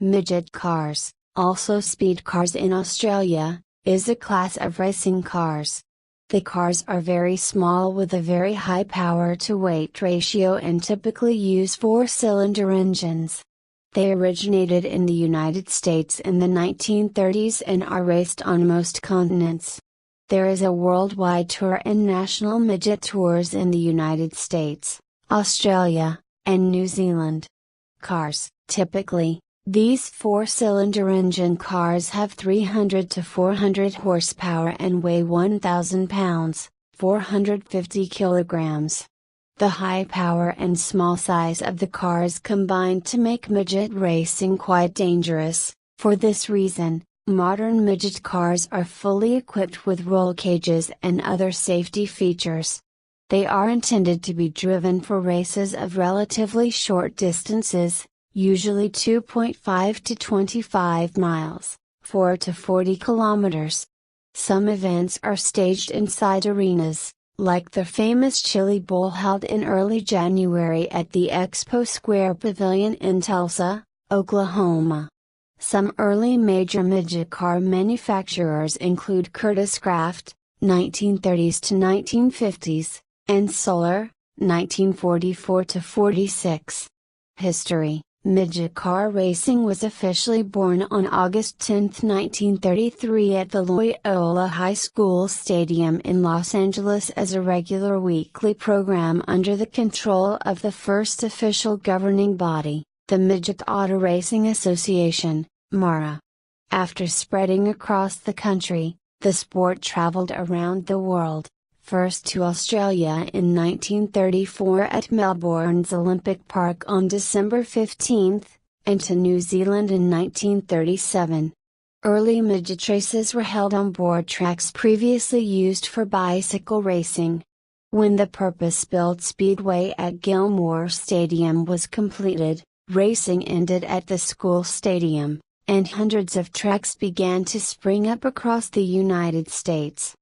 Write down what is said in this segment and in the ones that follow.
Midget cars, also speed cars in Australia, is a class of racing cars. The cars are very small with a very high power-to-weight ratio and typically use four-cylinder engines. They originated in the United States in the 1930s and are raced on most continents. There is a worldwide tour and national midget tours in the United States, Australia, and New Zealand. Cars, typically, these four-cylinder engine cars have 300 to 400 horsepower and weigh 1,000 pounds, 450 kilograms. The high power and small size of the cars combine to make midget racing quite dangerous. For this reason, modern midget cars are fully equipped with roll cages and other safety features. They are intended to be driven for races of relatively short distances, usually 2.5 to 25 miles, 4 to 40 kilometers. Some events are staged inside arenas, like the famous Chili Bowl held in early January at the Expo Square Pavilion in Tulsa, Oklahoma. Some early major midget car manufacturers include Curtiss Craft, 1930s to 1950s, and Solar, 1944 to 46. History: midget car racing was officially born on August 10, 1933 at the Loyola High School Stadium in Los Angeles as a regular weekly program under the control of the first official governing body, the Midget Auto Racing Association, MARA. After spreading across the country, the sport traveled around the world. First to Australia in 1934 at Melbourne's Olympic Park on December 15, and to New Zealand in 1937. Early midget races were held on board tracks previously used for bicycle racing. When the purpose-built speedway at Gilmore Stadium was completed, racing ended at the school stadium, and hundreds of tracks began to spring up across the United States.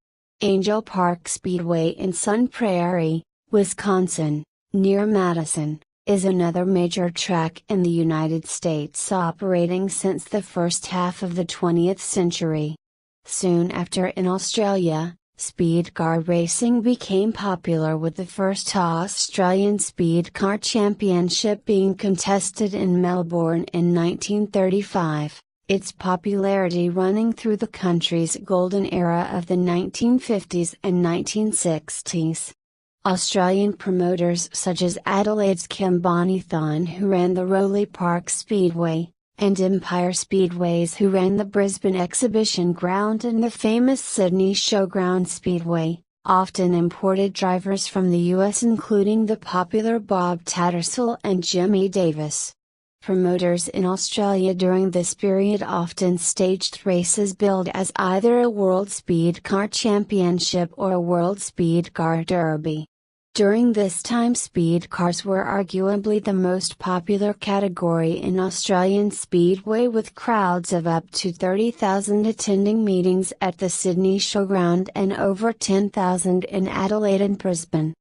Angel Park Speedway in Sun Prairie, Wisconsin, near Madison, is another major track in the United States operating since the first half of the 20th century. Soon after in Australia, speed car racing became popular with the first Australian Speed Car Championship being contested in Melbourne in 1935. Its popularity running through the country's golden era of the 1950s and 1960s. Australian promoters such as Adelaide's Kim Bonnython, who ran the Rowley Park Speedway, and Empire Speedways, who ran the Brisbane Exhibition Ground and the famous Sydney Showground Speedway, often imported drivers from the US, including the popular Bob Tattersall and Jimmy Davis. Promoters in Australia during this period often staged races billed as either a World Speed Car Championship or a World Speed Car Derby. During this time, speed cars were arguably the most popular category in Australian speedway, with crowds of up to 30,000 attending meetings at the Sydney Showground and over 10,000 in Adelaide and Brisbane.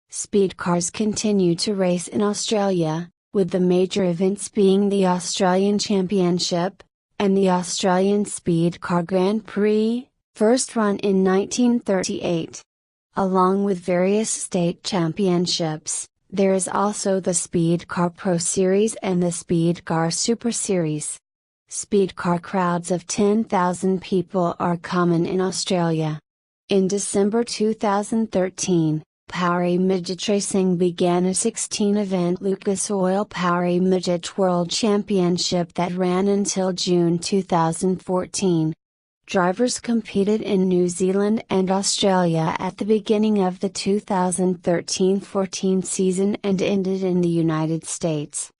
Speed cars continue to race in Australia, with the major events being the Australian Championship, and the Australian Speed Car Grand Prix, first run in 1938. Along with various state championships, there is also the Speed Car Pro Series and the Speed Car Super Series. Speed car crowds of 10,000 people are common in Australia. In December 2013, Powery Midget Racing began a 16-event Lucas Oil Powery Midget World Championship that ran until June 2014. Drivers competed in New Zealand and Australia at the beginning of the 2013-14 season and ended in the United States.